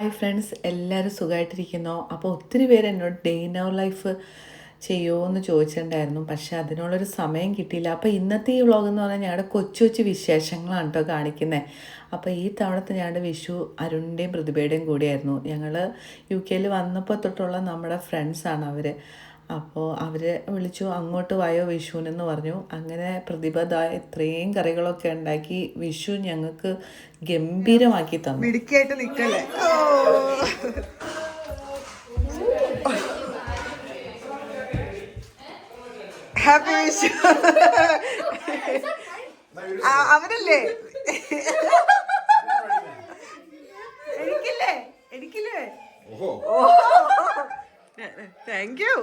Hi friends, എല്ലാവരും സുഖമായിട്ടിരിക്കുന്നോ? അപ്പോൾ ഒത്തിരി പേര് എന്നോട് ഡേ ഇൻ അവർ ലൈഫ് ചെയ്യുമോ എന്ന് ചോദിച്ചിട്ടുണ്ടായിരുന്നു. പക്ഷേ അതിനുള്ളൊരു സമയം കിട്ടിയില്ല. അപ്പോൾ ഇന്നത്തെ ഈ വ്ളോഗ് എന്ന് പറഞ്ഞാൽ ഞങ്ങളുടെ കൊച്ചു കൊച്ചു വിശേഷങ്ങളാണ് കേട്ടോ കാണിക്കുന്നത്. അപ്പോൾ ഈ തവണത്തെ ഞങ്ങളുടെ വിഷു അരുണിൻ്റെയും പ്രതിഭയുടെയും കൂടിയായിരുന്നു. ഞങ്ങൾ UK വന്നപ്പോൾ തൊട്ടുള്ള നമ്മുടെ ഫ്രണ്ട്സാണ് അവർ. അപ്പോൾ അവർ വിളിച്ചു, അങ്ങോട്ട് വായോ വിഷുവിനെന്ന് പറഞ്ഞു. അങ്ങനെ പ്രതിഭ ഇത്രയും കറികളൊക്കെ ഉണ്ടാക്കി വിഷു ഞങ്ങൾക്ക് ഗംഭീരമാക്കി തന്നു. മിടുക്കിയായിട്ട് നിൽക്കല്ലേ. ഹാപ്പി വിഷു. അവനല്ലേ എനിക്കില്ലേ താങ്ക് യു.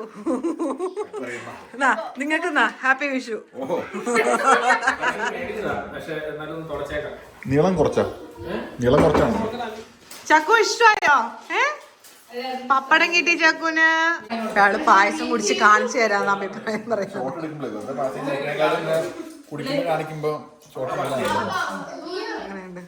നിങ്ങൾക്ക് ഹാപ്പി വിഷു. നീളം കുറച്ചാണ്. ചക്കു ഇഷ്ടമായോ? പപ്പടം കിട്ടി ചക്കുന്. ഒരാള് പായസം കുടിച്ച് കാണിച്ചു തരാന്ന് അഭിപ്രായം പറയുന്നത്. അങ്ങനെയുണ്ട്.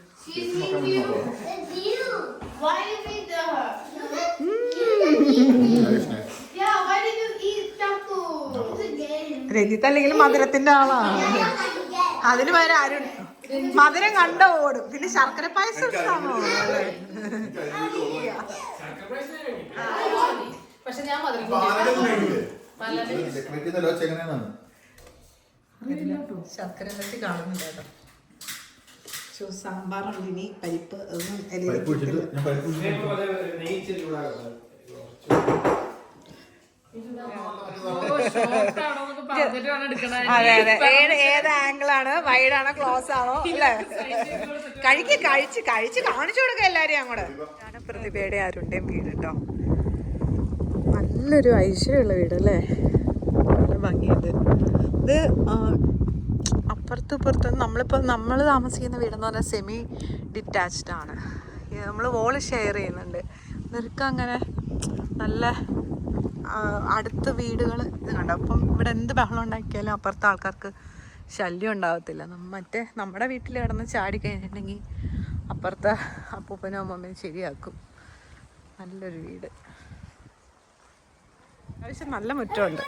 രഞ്ജിത്ത് അല്ലെങ്കിൽ മധുരത്തിന്റെ ആളാണ്. അതിന് വരെ ആരും മധുരം കണ്ട ഓടും. പിന്നെ ശർക്കര പായസം ഇഷ്ടമാണോ? ശർക്കര വെച്ച് കാണുന്നില്ല കേട്ടോ. സാമ്പാറുണ്ട്, ഇനി പരിപ്പ് അതെ അതെ. ഏത് ആംഗിളാണ്? വൈഡാണോ ക്ലോസ് ആണോ? അല്ലേ? കഴിച്ച് കാണിച്ചു കൊടുക്കുക എല്ലാരെയും അങ്ങോട്ട്. പ്രതിഭയുടെ അരുണിന്റെയും വീട് കേട്ടോ. നല്ലൊരു ഐശ്വര്യമുള്ള വീട് അല്ലേ? നല്ല ഭംഗിയുണ്ട്. ഇത് അപ്പുറത്തും നമ്മൾ താമസിക്കുന്ന വീടെന്ന് പറഞ്ഞാൽ സെമി ഡിറ്റാച്ച്ഡ് ആണ്. നമ്മൾ വോള് ഷെയർ ചെയ്യുന്നുണ്ട്. നിനക്ക് അങ്ങനെ നല്ല അടുത്ത വീടുകൾ ഇത് കണ്ടോ. അപ്പം ഇവിടെ എന്ത് ബഹളം ഉണ്ടാക്കിയാലും അപ്പുറത്തെ ആൾക്കാർക്ക് ശല്യം ഉണ്ടാകത്തില്ല. മറ്റേ നമ്മുടെ വീട്ടിൽ കിടന്ന് ചാടി കഴിഞ്ഞിട്ടുണ്ടെങ്കിൽ അപ്പുറത്തെ അപ്പൂപ്പനും അമ്മമ്മയും ശരിയാക്കും. നല്ലൊരു വീട്, അത്യാവശ്യം നല്ല മുറ്റമുണ്ട്.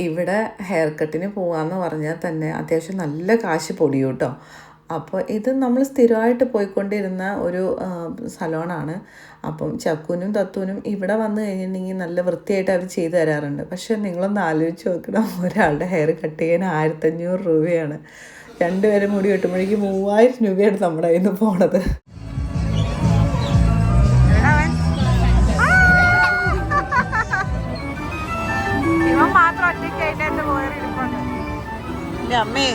ഇവിടെ ഹെയർ കട്ടിന് പോകാമെന്ന് പറഞ്ഞാൽ തന്നെ അത്യാവശ്യം നല്ല കാശ് പൊടിയും കേട്ടോ. അപ്പോൾ ഇത് നമ്മൾ സ്ഥിരമായിട്ട് പോയിക്കൊണ്ടിരുന്ന ഒരു സലോണാണ്. അപ്പം ചക്കുനും തത്തൂനും ഇവിടെ വന്നു കഴിഞ്ഞിട്ടുണ്ടെങ്കിൽ നല്ല വൃത്തിയായിട്ട് അവർ ചെയ്തു തരാറുണ്ട്. പക്ഷേ നിങ്ങളൊന്ന് ആലോചിച്ച് നോക്കണം, ഒരാളുടെ ഹെയർ കട്ട് ചെയ്യാൻ 1500 രൂപയാണ്. 2 പേരും മുടി വെട്ടുമ്പോഴേക്കും 3000 രൂപയാണ് നമ്മുടെ കയ്യിൽ നിന്ന് പോണത്. മാത്രം ഒറ്റയ്ക്കായിട്ട് പോയിരിപ്പുണ്ട്. അമ്മേ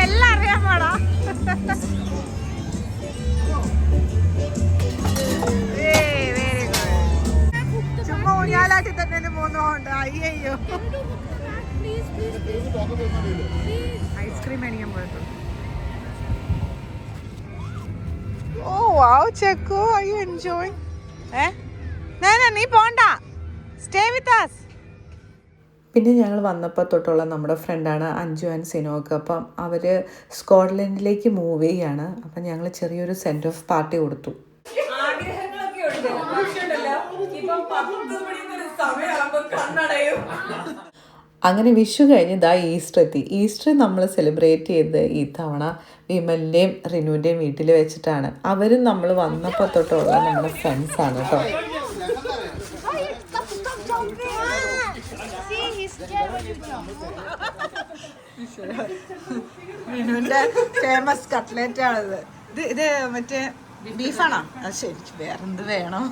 എല്ലാം അറിയാൻ പാടാ. ചുമ്മാ ഊഞ്ഞാലാട്ടി തന്നെ പോകുന്നോണ്ട്. അയ്യോ, ഐസ്ക്രീം മേടിക്കാൻ പോയിട്ടുണ്ട്. ഓ വാവ് ചക്കു, ആർ യു എൻജോയിങ്? നീ പോണ്ട, സ്റ്റേ വിത്ത് us. പിന്നെ ഞങ്ങൾ വന്നപ്പോൾ തൊട്ടുള്ള നമ്മുടെ ഫ്രണ്ടാണ് അഞ്ജു ആൻഡ് സിനോക്ക്. അപ്പം അവർ സ്കോട്ട്ലൻഡിലേക്ക് മൂവ് ചെയ്യുകയാണ്. അപ്പം ഞങ്ങൾ ചെറിയൊരു സെൻഡ് ഓഫ് പാർട്ടി കൊടുത്തു. അങ്ങനെ വിഷു കഴിഞ്ഞ് ഈസ്റ്റർ എത്തി. ഈസ്റ്റർ നമ്മൾ സെലിബ്രേറ്റ് ചെയ്ത് ഈ തവണ വിമലിൻ്റെയും റിനുവിൻ്റെയും വീട്ടിൽ വെച്ചിട്ടാണ്. അവരും നമ്മൾ വന്നപ്പോൾ തൊട്ടുള്ള നമ്മുടെ ഫ്രണ്ട്സാണ് കേട്ടോ. റിനുവിൻ്റെ ഫേമസ് കട്ട്ലേറ്റ് ആണിത്. ഇത് മറ്റേ ബീഫാണോ? അത് ശരി, വേറെന്ത് വേണം?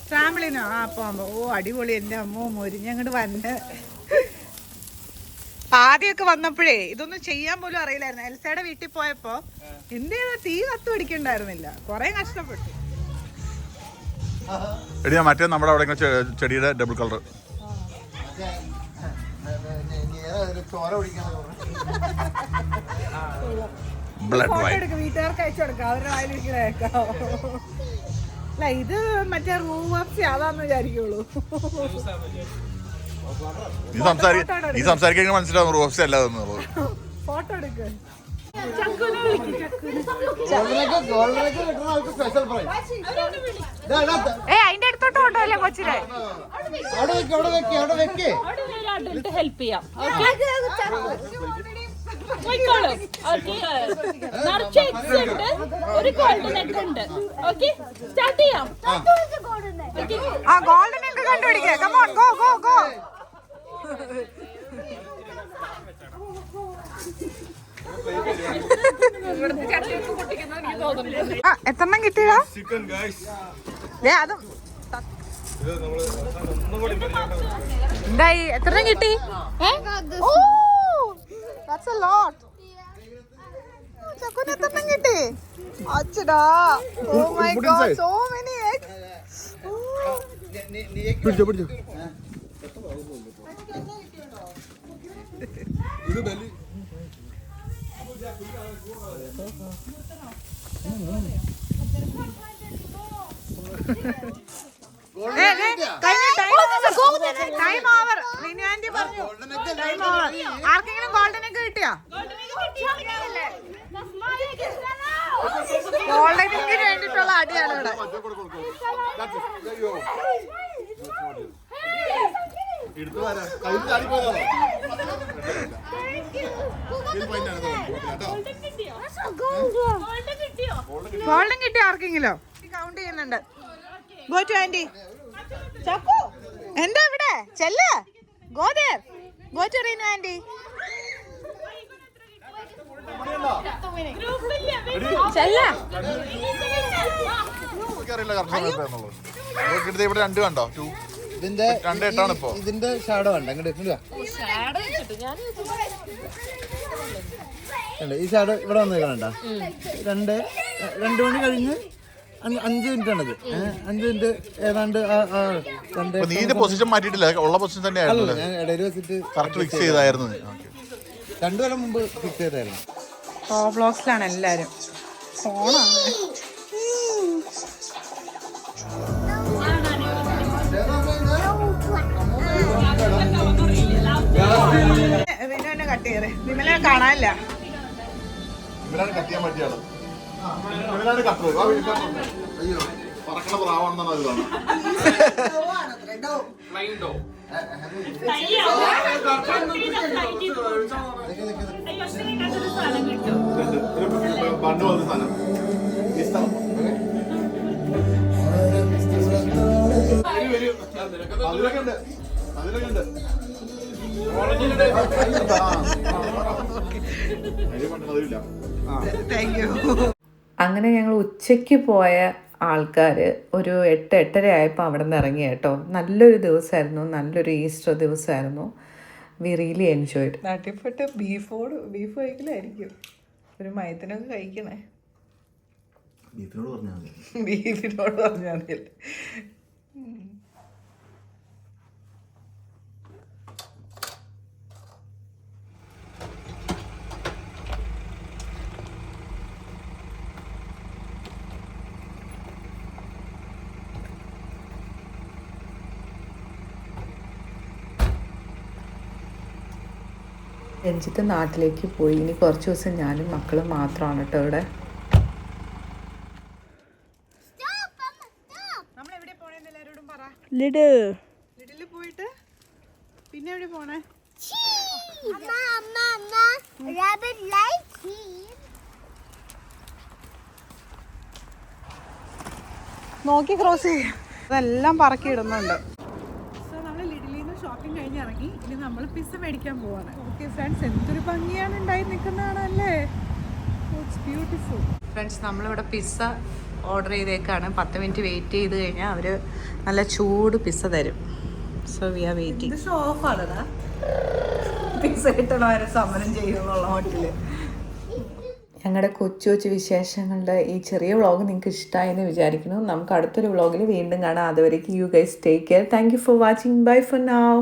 ട്രാമ്പിളിനോ? പോകുമ്പോ ഓ അടിപൊളി. എൻ്റെ അമ്മോ മുരിഞ്ഞങ്ങോട്ട് വന്ന് ആദ്യമൊക്കെ വന്നപ്പോഴേ ഇതൊന്നും ചെയ്യാൻ പോലും അറിയില്ലായിരുന്നു. എൽസയുടെ വീട്ടിൽ പോയപ്പോ എന്ത് തീ കത്ത് പിടിക്കണ്ടായിരുന്നില്ല. കൊറേ കഷ്ടപ്പെട്ടു. മറ്റേ നമ്മുടെ അവിടെ ചെടിയുടെ ഡബിൾ കളർ ഫോട്ടോ എടുക്കും, വീട്ടുകാർക്ക് അയച്ചു കൊടുക്കാം, അവരുടെ വായിലിരിക്കണേക്കാം. അല്ല ഇത് മറ്റേ റൂം വാപ്സി അതാന്ന് വിചാരിക്കുള്ളൂ. നീ സംസാരിക്കാൻ മനസ്സിലാവും റോപ്സ് അല്ലാതെന്നുള്ളത്. ഫോട്ടോ എടുക്ക്. അതിന്റെ അടുത്തോട്ട് കൊണ്ടുപോകല്ലേ കൊച്ചിനെ. ഹെൽപ്പ് ചെയ്യാം. നിറച്ച് എഗ്സ് ഉണ്ട്, ഒരു ഗോൾഡൻ എഗ് ഉണ്ട്. ഓക്കെ, സ്റ്റാർട്ട് ചെയ്യാം. ആ ഗോൾഡൻ എഗ് കണ്ടുപിടിക്കുക. Come on, go go go. എത്രണ്ണം കിട്ടിയതാ? അതും എന്തായി? എത്രണ്ണം കിട്ടി? That's a lot. ചക്കുന് എത്രണ്ണം കിട്ടി? അച്ചടാ, oh my god, so many eggs. പിടിച്ചോ പിടിച്ചോ. ഇത് ബലി. ആർക്കെങ്കിലും ഗോൾഡൻ എഗ് കിട്ടിയോ? ഗോൾഡൻ എഗ്ഗിന് വേണ്ടിട്ടുള്ള അടിയാണ് ഇവിടെ. ഗോൾഡൻ കിട്ടിയോ ആർക്കെങ്കിലും? കൗണ്ട് ചെയ്യുന്നുണ്ട്. Go to anti. ചക്കു എന്താ ഇവിടെ? ചെല്ല്. Go there. Go to Reenu aunty. ചെല്ല. ഇവിടെ രണ്ട് കണ്ടോ? ഇതിന്റെ 2.8 ഇപ്പൊ. ഇതിന്റെ ഷാഡോ ഉണ്ട്. അങ്ങോട്ട് ഈ ഷാഡോ ഇവിടെ വന്ന് കണ്ട 2 മണി കഴിഞ്ഞ് 5 മിനിറ്റ് ആണത്. 5 മിനിറ്റ് ഏതാണ്ട് നീന്റെ പൊസിഷൻ മാറ്റിയിട്ടില്ല, ഉള്ള പൊസിഷൻ തന്നെയായിരുന്നു. ഞാൻ ഇടയിൽ വെച്ചിട്ട് കറക്റ്റ് ഫിക്സ് ചെയ്തായിരുന്നു. 2 കൊല്ലം മുമ്പ് ഫിക്സ് ചെയ്തായിരുന്നു. ബ്ലോഗ്സിലാണ് എല്ലാരും. ഫോണാണ്. വിനുവിനെ കട്ട് ചെയ്തേ. വിമലെ കാണാനില്ല. ഇവരാണ് കത്തിയാൻ പറ്റിയാണ്. അയ്യോ, പറക്കണ പ്രാവാണെന്നാണ് അത് കാണുന്നത്. പണ്ട് വന്ന സ്ഥലം ഈ സ്ഥലം അതിലൊക്കെ ഉണ്ട്. അതിലൊക്കെ ഉണ്ട്. അങ്ങനെ ഞങ്ങൾ ഉച്ചയ്ക്ക് പോയ ആൾക്കാർ ഒരു 8-8:30 ആയപ്പോൾ അവിടെ നിന്ന് ഇറങ്ങി കേട്ടോ. നല്ലൊരു ദിവസമായിരുന്നു, നല്ലൊരു ഈസ്റ്റർ ദിവസമായിരുന്നു. We really enjoyed. തട്ടിപ്പെട്ട് ബീഫ് കഴിക്കലായിരിക്കും. ഒരു മയത്തിനൊക്കെ കഴിക്കണേ. ബീഫിനോട് പറഞ്ഞാൽ മതി. രഞ്ജിത്ത് നാട്ടിലേക്ക് പോയി. ഇനി കുറച്ച് ദിവസം ഞാനും മക്കളും മാത്രമാണ് കേട്ടോ ഇവിടെ. ലിഡില് പോയിട്ട് പിന്നെ എവിടെ പോണേ? നോക്കി ക്രോസ് ചെയ്യും. അതെല്ലാം പറക്കി ഇടുന്നുണ്ട്. ഷോപ്പിംഗ് കഴിഞ്ഞ് ഇറങ്ങി. ഇനി നമ്മൾ പിസ്സ മേടിക്കാൻ പോവാണ്. ഓക്കെ ഫ്രണ്ട്സ്, എന്തൊരു ഭംഗിയാണ് ഉണ്ടായി നിൽക്കുന്നതാണല്ലേ. It's beautiful. ഫ്രണ്ട്സ്, നമ്മളിവിടെ പിസ്സ ഓർഡർ ചെയ്തേക്കാണ്. 10 മിനിറ്റ് വെയിറ്റ് ചെയ്ത് കഴിഞ്ഞാൽ അവർ നല്ല ചൂട് പിസ്സ തരും. So we are waiting. Show ഓഫാണതാ. പിസ്സ കിട്ടണവരെ സമരം ചെയ്യുന്നുള്ള ഹോട്ടലിൽ. ഞങ്ങളുടെ കൊച്ചു കൊച്ചു വിശേഷങ്ങളുടെ ഈ ചെറിയ വ്ളോഗ് നിങ്ങൾക്ക് ഇഷ്ടമായെന്ന് വിചാരിക്കുന്നു. നമുക്ക് അടുത്തൊരു വ്ളോഗിൽ വീണ്ടും കാണാം. അതുവരേക്കും you guys take care. Thank you for watching. Bye for now.